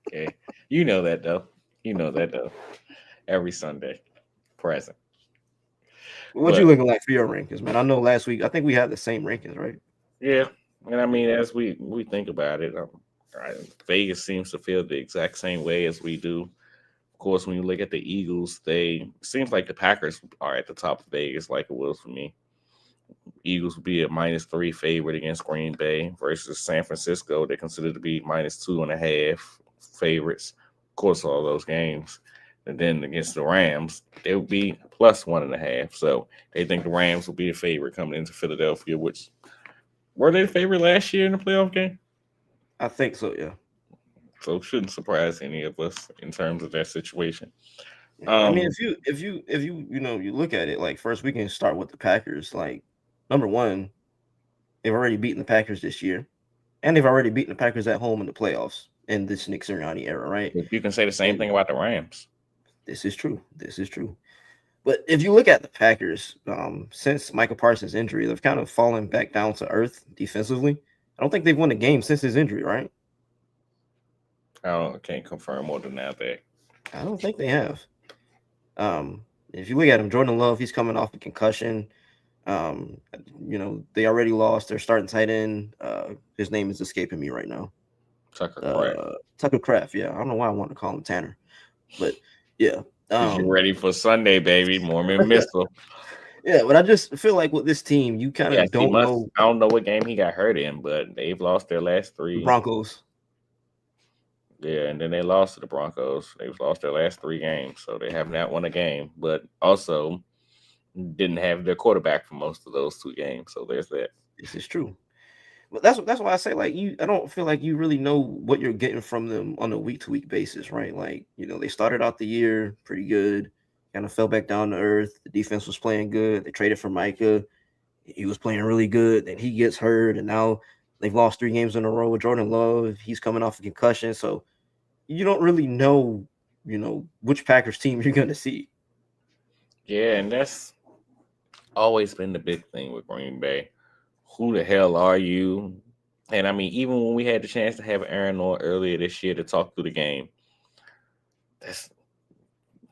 Speaker 2: Okay. You know that though. You know that though. Every Sunday. Present.
Speaker 1: What you
Speaker 2: But
Speaker 1: looking like for your rankings, man? I know last week, I think we had the same rankings, right?
Speaker 2: yeah, and I mean, as we think about it, Vegas seems to feel the exact same way as we do. Of course, when you look at the Eagles, they seems like the Packers are at the top of Vegas, like it was for me. Eagles would be a -3 favorite against Green Bay versus San Francisco. They're considered to be -2.5 favorites. Of course, all those games. And then against the Rams, they would be +1.5. So they think the Rams will be a favorite coming into Philadelphia, which were they the favorite last year in the playoff game?
Speaker 1: I think so, yeah.
Speaker 2: So it shouldn't surprise any of us in terms of that situation.
Speaker 1: Yeah. I mean,
Speaker 2: Um,
Speaker 1: if you look at it, like first we can start with the Packers. Like number one, they've already beaten the Packers this year, and they've already beaten the Packers at home in the playoffs in this Nick Sirianni era, right?
Speaker 2: but you can say the same
Speaker 1: And
Speaker 2: thing about the Rams.
Speaker 1: this is true. This is true. But if you look at the Packers, since Michael Parsons' injury, they've kind of fallen back down to earth defensively. I don't think they've won a game since his injury, right?
Speaker 2: I can't confirm or deny that.
Speaker 1: I don't think they have. If you look at him, Jordan Love, he's coming off a concussion. Um, they already lost their starting tight end. His name is escaping me right now.
Speaker 2: Tucker Craft.
Speaker 1: Tucker Craft. Yeah, I don't know why I want to call him Tanner, but yeah.
Speaker 2: Because you're
Speaker 1: Um,
Speaker 2: ready for Sunday, baby. Mormon Missile.
Speaker 1: yeah, but I just feel like with this team, you kind
Speaker 2: Yes,
Speaker 1: of
Speaker 2: he
Speaker 1: don't
Speaker 2: must.
Speaker 1: know
Speaker 2: I don't know what game he got hurt in, but they've lost their last
Speaker 1: the
Speaker 2: three.
Speaker 1: Broncos.
Speaker 2: Yeah, and then they lost to the Broncos. They've lost their last three games, so they have not won a game. But also didn't have their quarterback for most of those two games. So there's that.
Speaker 1: This is true. But that's why I say like you. I don't feel like you really know what you're getting from them on a week to week basis, right? Like they started out the year pretty good, kind of fell back down to earth. The defense was playing good. They traded for Micah. He was playing really good. Then he gets hurt, and now They've lost 3 games in a row with Jordan Love. He's coming off a concussion, so you don't really know, which Packers team you're going to see.
Speaker 2: Yeah, and that's always been the big thing with Green Bay. Who the hell are you? And I mean, even when we had the chance to have Aaron Noor earlier this year to talk through the game, that's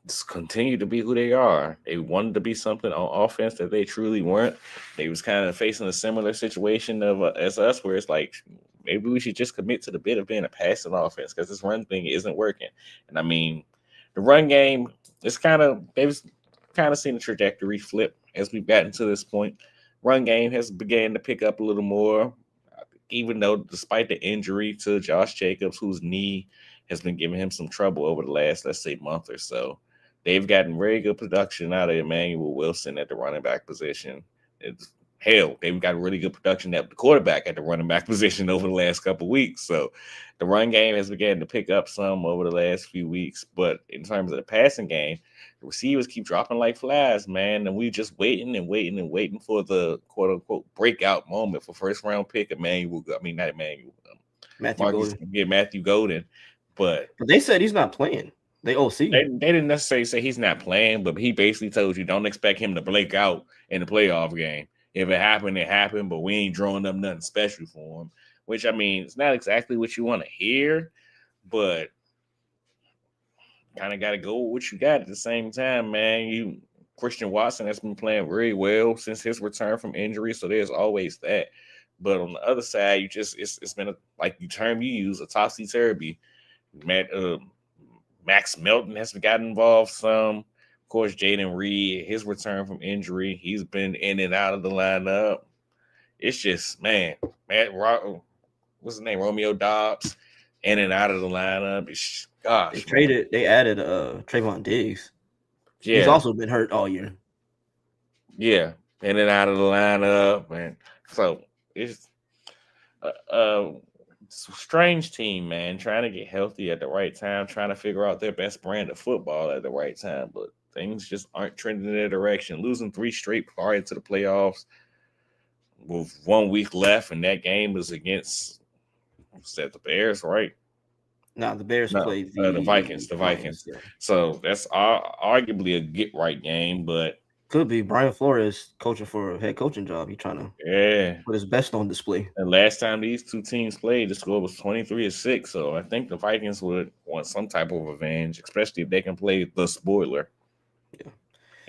Speaker 2: just continue to be who they are. They wanted to be something on offense that they truly weren't. They was kind of facing a similar situation of as us, where it's like maybe we should just commit to the bit of being a passing offense because this run thing isn't working. And I mean, the run game is they've kind of seen the trajectory flip as we've gotten to this point. Run game has began to pick up a little more, even though despite the injury to Josh Jacobs, whose knee has been giving him some trouble over the last, let's say, month or so. They've gotten very good production out of Emmanuel Wilson at the running back position. They've got really good production at the quarterback at the running back position over the last couple of weeks. So the run game has begun to pick up some over the last few weeks. But in terms of the passing game, the receivers keep dropping like flies, man. And we just waiting and waiting and waiting for the quote unquote breakout moment for first round pick not Emmanuel.
Speaker 1: Matthew Golden.
Speaker 2: Matthew Golden. But
Speaker 1: they said he's not playing. They OC.
Speaker 2: They didn't necessarily say he's not playing, but he basically told you don't expect him to break out in the playoff game. If it happened, it happened, but we ain't drawing up nothing special for him. Which, I mean, it's not exactly what you want to hear, but kind of got to go with what you got at the same time, man. Christian Watson has been playing very well since his return from injury, so there's always that. But on the other side, it's been like the term you use, a topsy-turvy. Max Melton has gotten involved some. Of course, Jaden Reed, his return from injury, he's been in and out of the lineup. It's just, man, what's his name? Romeo Dobbs, in and out of the lineup.
Speaker 1: They added Trayvon Diggs. Yeah. He's also been hurt all year.
Speaker 2: Yeah, in and out of the lineup. Man. So it's strange team, man, trying to get healthy at the right time, trying to figure out their best brand of football at the right time, but things just aren't trending in their direction. Losing 3 straight prior to the playoffs with 1 week left, and that game is against the Bears, right?
Speaker 1: No, the Bears played
Speaker 2: the Vikings. The Vikings. Yeah. So that's arguably a get right game, but
Speaker 1: could be Brian Flores coaching for a head coaching job. He's trying to put his best on display.
Speaker 2: And last time these two teams played, the score was 23-6. So I think the Vikings would want some type of revenge, especially if they can play the spoiler. Yeah.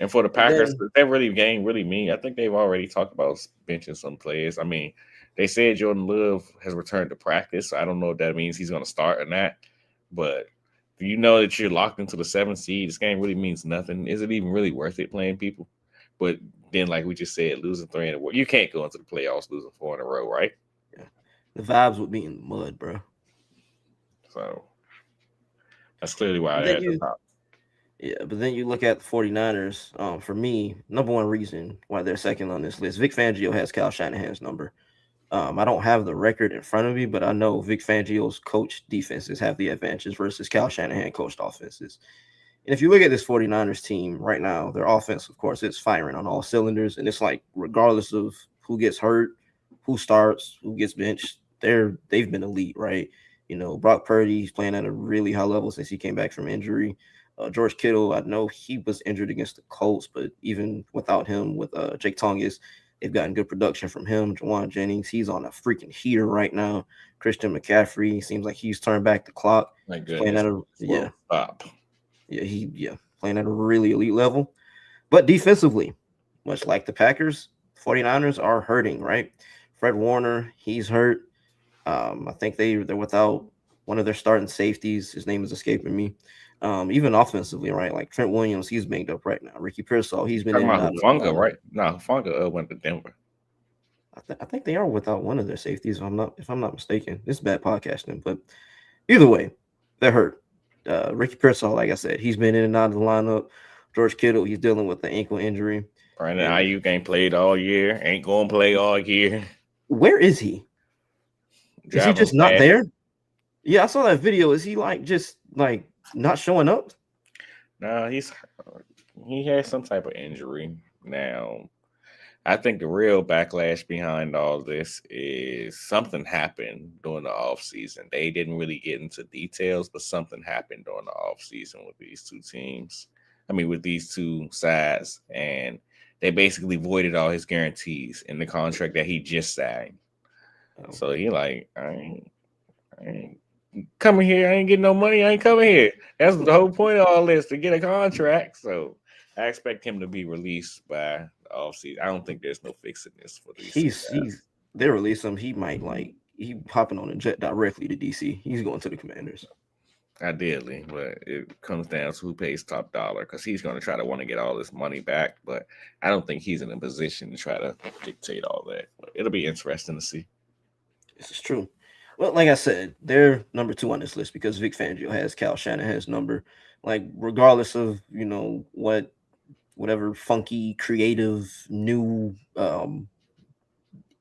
Speaker 2: And for the Packers, that game really mean. I think they've already talked about benching some players. I mean, they said Jordan Love has returned to practice. So I don't know if that means he's going to start or not. But do you know that you're locked into the 7th seed? This game really means nothing. Is it even really worth it playing people? But then, like we just said, losing 3 in a row, you can't go into the playoffs losing 4 in a row, right?
Speaker 1: Yeah. The vibes would be in the mud, bro.
Speaker 2: So that's clearly why they're at the top.
Speaker 1: Yeah, but then you look at the 49ers. For me, number one reason why they're second on this list, Vic Fangio has Kyle Shanahan's number. I don't have the record in front of me, but I know Vic Fangio's coach defenses have the advantage versus Kyle Shanahan coached offenses. And if you look at this 49ers team right now, their offense, of course, it's firing on all cylinders. And it's like, regardless of who gets hurt, who starts, who gets benched, they've been elite, right? Brock Purdy, he's playing at a really high level since he came back from injury. George Kittle, I know he was injured against the Colts, but even without him, with Jake Tonges, they've gotten good production from him. Juwan Jennings, he's on a freaking heater right now. Christian McCaffrey, seems like he's turned back the clock.
Speaker 2: My goodness.
Speaker 1: Playing at a really elite level. But defensively, much like the Packers, 49ers are hurting, right? Fred Warner, he's hurt. I think they're without one of their starting safeties. His name is escaping me. Even offensively, right? Like Trent Williams, he's banged up right now. Ricky Pearsall, he's been
Speaker 2: in Funga, right? No, Funga went to Denver.
Speaker 1: I think they are without one of their safeties. If I'm not mistaken. This is bad podcasting, but either way, they're hurt. Ricky Pearsall, like I said, he's been in and out of the lineup. George Kittle, he's dealing with the ankle injury.
Speaker 2: Brandon Ayuk ain't played all year. Ain't going to play all year.
Speaker 1: Where is he? Is he just not there? Yeah, I saw that video. Is he just not showing up?
Speaker 2: No, he has some type of injury now. I think the real backlash behind all this is something happened during the off season. They didn't really get into details, but something happened during the off season with these two teams. I mean, with these two sides, and they basically voided all his guarantees in the contract that he just signed.
Speaker 1: Um,
Speaker 2: So he like, I ain't coming here. I ain't getting no money. I ain't coming here. That's the whole point of all this to get a contract. So I expect him to be released by the offseason. I don't think there's no fixing this for these two
Speaker 1: he's they release him. He might he hopping on a jet directly to DC. He's going to the Commanders.
Speaker 2: guys. Ideally, but it comes down to who pays top dollar because he's going to try to want to get all this money back. But I don't think he's in a position to try to dictate all that. But it'll be interesting to see.
Speaker 1: This is true. Well, like I said, they're number two on this list because Vic Fangio has Cal Shanahan's number. Like, regardless of whatever funky, creative, new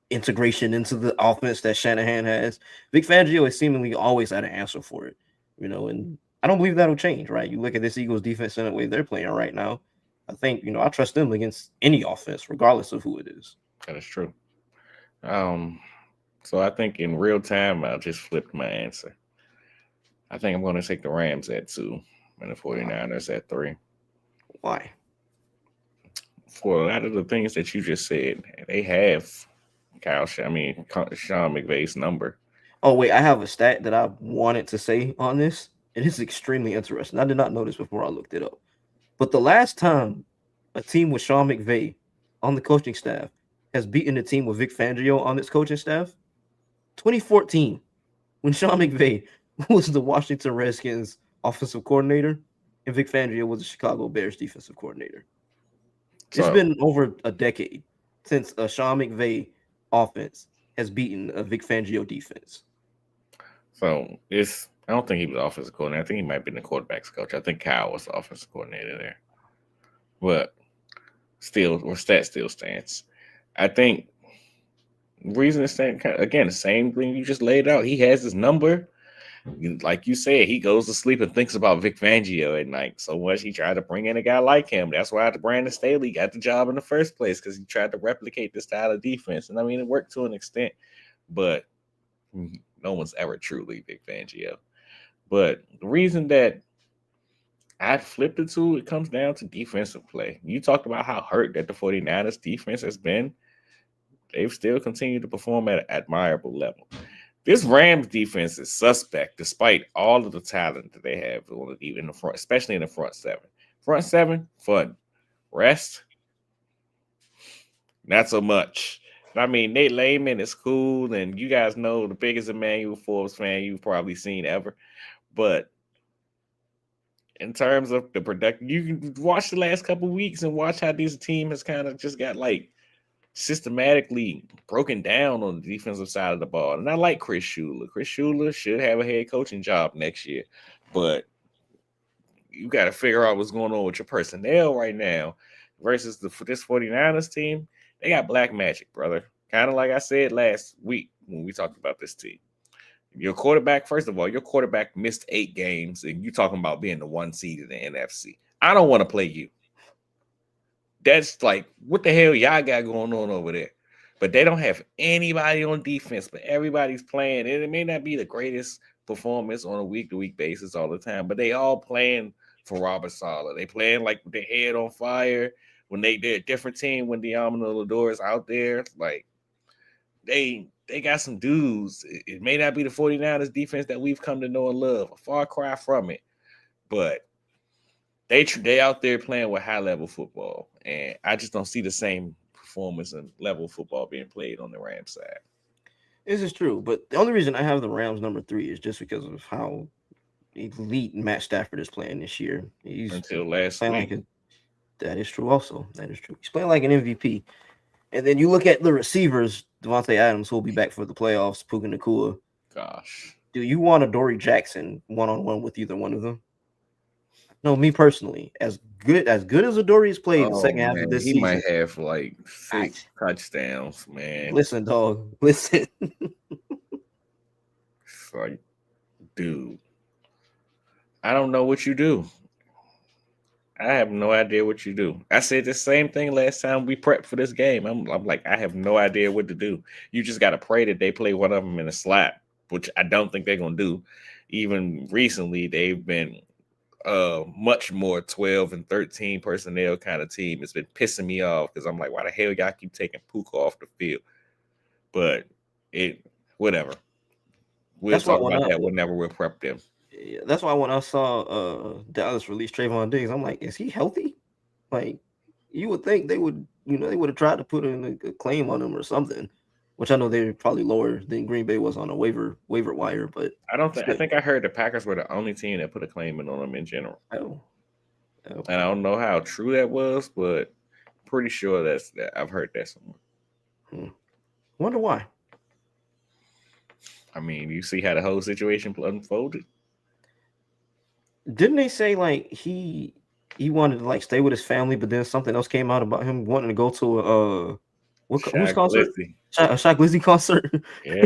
Speaker 1: integration into the offense that Shanahan has, Vic Fangio has seemingly always had an answer for it. And I don't believe that'll change. Right? You look at this Eagles defense in the way they're playing right now. I think I trust them against any offense, regardless of who it is.
Speaker 2: That is true. Um, so I think in real time, I just flipped my answer. I think I'm going to take the Rams at 2 and the
Speaker 1: Why?
Speaker 2: 49ers at 3.
Speaker 1: Why?
Speaker 2: For a lot of the things that you just said, they have Sean McVay's number.
Speaker 1: Oh wait, I have a stat that I wanted to say on this, and it's extremely interesting. I did not know this before I looked it up. But the last time a team with Sean McVay on the coaching staff has beaten a team with Vic Fangio on its coaching staff, 2014, when Sean McVay was the Washington Redskins offensive coordinator and Vic Fangio was the Chicago Bears defensive coordinator. It's
Speaker 2: So,
Speaker 1: been over a decade since a Sean McVay offense has beaten a Vic Fangio defense.
Speaker 2: it's I don't think he was offensive coordinator. I think he might have been the quarterback's coach. I think Kyle was the offensive coordinator there. But still, or stat still stands. I think reason to stand again the same thing you just laid out. He has his number. Like you said, he goes to sleep and thinks about Vic Fangio at night so much he tried to bring in a guy like him. That's why Brandon Staley got the job in the first place because he tried to replicate this style of defense. And I mean, it worked to an extent, but no one's ever truly Vic Fangio. But the reason that I flipped it to, it comes down to defensive play. You talked about how hurt that the 49ers defense has been. They've still continued to perform at an admirable level. This Rams defense is suspect despite all of the talent that they have in the front, especially in the front seven. Front seven, fun. Rest, not so much. I mean, Nate Lehman is cool, and you guys know the biggest Emmanuel Forbes fan you've probably seen ever. But in terms of the production, you can watch the last couple of weeks and watch how this team has kind of just got like systematically broken down on the defensive side of the ball. And I like Chris Shula. Chris Shula should have a head coaching job next year. But you got to figure out what's going on with your personnel right now versus this 49ers team. They got black magic, brother. Kind of like I said last week when we talked about this team. Your quarterback, first of all, your quarterback missed 8 games, and you talking about being the 1 seed in the NFC. I don't want to play you. That's like, what the hell y'all got going on over there? But they don't have anybody on defense, but everybody's playing. And it may not be the greatest performance on a week-to-week basis all the time, but they all playing for Robert Saleh. They playing like with their head on fire. When they're a different team, when Diamond Lodor is out there, like they got some dudes. It may not be the 49ers defense that we've come to know and love, a far cry from it, but they out there playing with high level football, and I just don't see the same performance and level of football being played on the Rams side.
Speaker 1: This is true, but the only reason I have the Rams number 3 is just because of how elite Matt Stafford is playing this year. He's
Speaker 2: Until last
Speaker 1: playing
Speaker 2: week,
Speaker 1: like that is true. Also, that is true. He's playing like an MVP. And then you look at the receivers, Devontae Adams, who will be back for the playoffs, Puka Nacua.
Speaker 2: gosh,
Speaker 1: Do you want a Dory Jackson one-on-one with either one of them? No, me personally, as Adoree has played the
Speaker 2: oh
Speaker 1: second half of
Speaker 2: man,
Speaker 1: this
Speaker 2: he might
Speaker 1: season.
Speaker 2: have like
Speaker 1: I,
Speaker 2: 6 touchdowns, man.
Speaker 1: listen, dog, listen.
Speaker 2: It's like, dude, I don't know what you do. I have no idea what you do. I said the same thing last time we prepped for this game. I'm like, I have no idea what to do. You just got to pray that they play one of them in a slap, which I don't think they're going to do. Even recently, they've been much more 12 and 13 personnel kind of team. It's been pissing me off because I'm like, why the hell y'all keep taking Puka off the field? But whatever. We'll
Speaker 1: That's why
Speaker 2: talk
Speaker 1: when
Speaker 2: about
Speaker 1: I
Speaker 2: that whenever we prep them.
Speaker 1: yeah, that's why when I saw Dallas release Trayvon Diggs, I'm like, is he healthy? Like, you would think they would, they would have tried to put in a claim on him or something, which I know they're probably lower than Green Bay was on a waiver wire, but
Speaker 2: I don't think I
Speaker 1: still,
Speaker 2: think I heard the Packers were the only team that put a claim in on them in general.
Speaker 1: oh,
Speaker 2: And I
Speaker 1: okay.
Speaker 2: don't know how true that was, but pretty sure that's that I've heard that somewhere.
Speaker 1: Hmm. Wonder why.
Speaker 2: I mean, you see how the whole situation unfolded.
Speaker 1: Didn't they say like he wanted to like stay with his family, but then something else came out about him wanting to go to a whose
Speaker 2: Shaq
Speaker 1: concert?
Speaker 2: Glizzy,
Speaker 1: A Shaq Lizzy concert.
Speaker 2: yeah,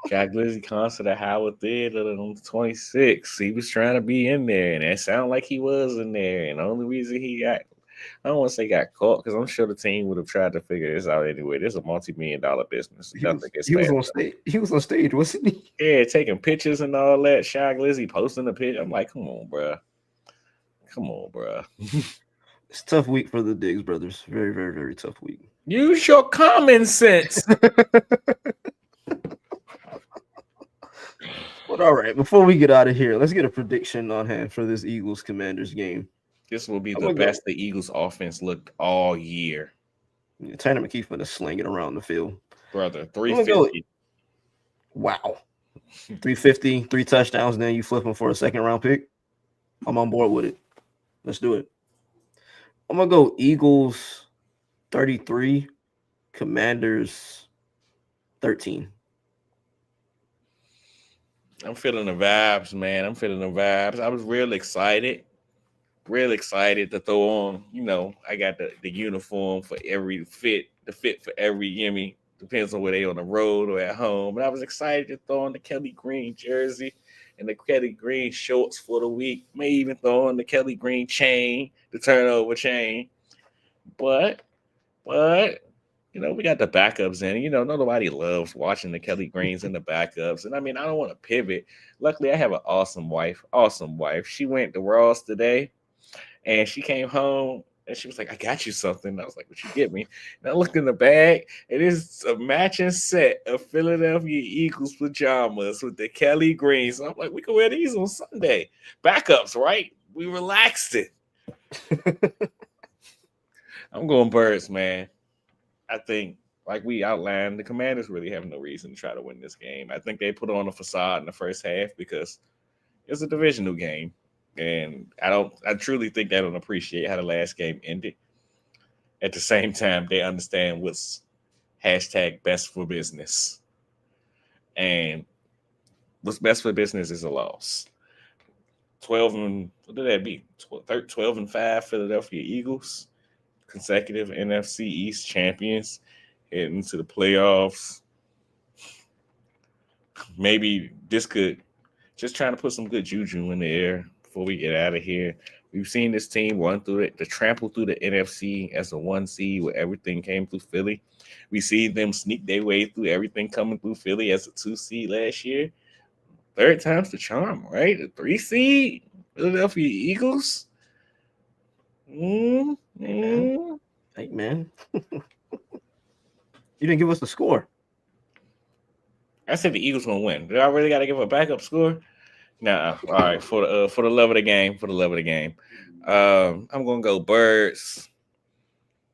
Speaker 2: Shaq Glizzy concert at Howard Theater on the 26th. He was trying to be in there, and it sounded like he was in there. And the only reason he got, I don't want to say got caught, because I'm sure the team would have tried to figure this out anyway. This is a multi-million-dollar business. Nothing gets
Speaker 1: He was
Speaker 2: passed.
Speaker 1: on stage. He was on stage, wasn't he?
Speaker 2: Yeah, taking pictures and all that. Shaq Lizzy posting the picture. I'm like, come on, bro. Come on, bro.
Speaker 1: It's a tough week for the Diggs brothers. Very, very, very tough week.
Speaker 2: Use your common sense.
Speaker 1: But all right, before we get out of here, let's get a prediction on hand for this Eagles Commanders game.
Speaker 2: This will be
Speaker 1: I'm
Speaker 2: the
Speaker 1: gonna go.
Speaker 2: best the Eagles offense looked all year.
Speaker 1: Yeah, Tanner McKee's gonna sling it around the field.
Speaker 2: Brother,
Speaker 1: I'm gonna go.
Speaker 2: 350.
Speaker 1: Wow, 350, 3 touchdowns. Then you flip him for a second round pick. I'm on board with it. Let's do it. I'm gonna go Eagles 33, Commanders 13.
Speaker 2: I'm feeling the vibes, man. I'm feeling the vibes. I was real excited to throw on. I got the uniform for every fit, the fit for every Yemi. Depends on where they on the road or at home. But I was excited to throw on the Kelly Green jersey and the Kelly Green shorts for the week. May even throw on the Kelly Green chain, the turnover chain. But we got the backups in. Nobody loves watching the Kelly Greens and the backups. And I mean, I don't want to pivot. Luckily, I have an awesome wife. Awesome wife. She went to Ross today and she came home and she was like, I got you something. I was like, what you get me? And I looked in the bag and it's a matching set of Philadelphia Eagles pajamas with the Kelly Greens. So I'm like, we can wear these on Sunday. Backups, right? We relaxed it. I'm going Birds, man. I think, like we outlined, the Commanders really have no reason to try to win this game. I think they put on a facade in the first half because it's a divisional game, and I truly think they don't appreciate how the last game ended. At the same time, they understand what's hashtag best for business, and what's best for business is a loss. 12 and what did that be? 12 and 5 Philadelphia Eagles, consecutive NFC East champions, heading into the playoffs. Maybe this could just trying to put some good juju in the air before we get out of here. We've seen this team run through it, to trample through the NFC as a 1 seed where everything came through Philly. We see them sneak their way through everything coming through Philly as a 2 seed last year. Third time's the charm, right? The 3 seed, Philadelphia Eagles.
Speaker 1: Man.
Speaker 2: Mm-hmm.
Speaker 1: Hey man, you didn't give us the score.
Speaker 2: I said the Eagles gonna win. Did I really got to give a backup score? Nah. All right. For the love of the game. For the love of the game. I'm gonna go Birds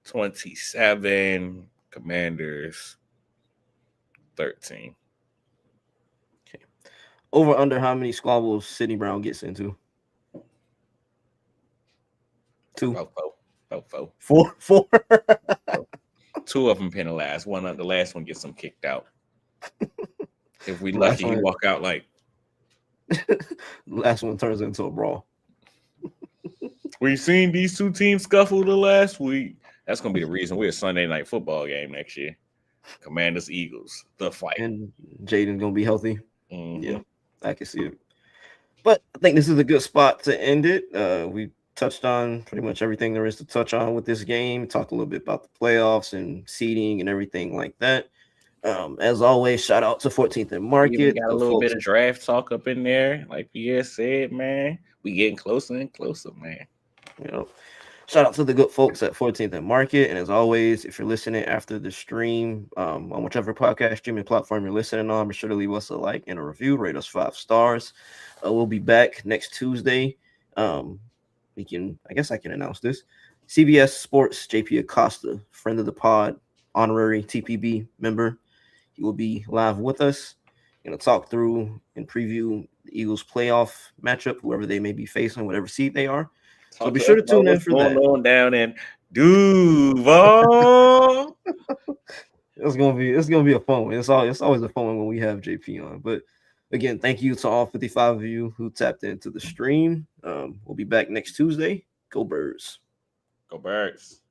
Speaker 2: 27, Commanders 13.
Speaker 1: Okay. Over under how many squabbles Sidney Brown gets into? Two,
Speaker 2: About four. About four.
Speaker 1: four, four.
Speaker 2: Two of them penalized. The last one gets them kicked out. If we
Speaker 1: last
Speaker 2: lucky, he
Speaker 1: one,
Speaker 2: walk out like.
Speaker 1: last one turns into a brawl.
Speaker 2: We've seen these two teams scuffle the last week. That's gonna be the reason we're a Sunday night football game next year. Commanders Eagles, the fight.
Speaker 1: And Jaden's gonna be healthy.
Speaker 2: Mm-hmm.
Speaker 1: Yeah, I can see it. But I think this is a good spot to end it. We touched on pretty much everything there is to touch on with this game. Talked a little bit about the playoffs and seeding and everything like that. As always, shout out to 14th and
Speaker 2: We even
Speaker 1: Market,
Speaker 2: got a
Speaker 1: the
Speaker 2: little bit
Speaker 1: folks.
Speaker 2: of draft talk up in there. Like Pierre said, man, we getting closer and closer, man.
Speaker 1: You know, shout out to the good folks at 14th and Market. And as always, if you're listening after the stream, on whichever podcast streaming platform you're listening on, be sure to leave us a like and a review. Rate us 5 stars. We'll be back next Tuesday. Um, I guess I can announce this. CBS Sports JP Acosta, friend of the pod, honorary TPB member. He will be live with us. Going to talk through and preview the Eagles playoff matchup, whoever they may be facing, whatever seed they are. So
Speaker 2: Talk
Speaker 1: be
Speaker 2: to us
Speaker 1: sure to
Speaker 2: about
Speaker 1: tune in
Speaker 2: what's
Speaker 1: for
Speaker 2: going
Speaker 1: that.
Speaker 2: on down in Duval.
Speaker 1: It's gonna be a fun one. It's always a fun one when we have JP on. But again, thank you to all 55 of you who tapped into the stream. We'll be back next Tuesday. Go Birds.
Speaker 2: Go Birds.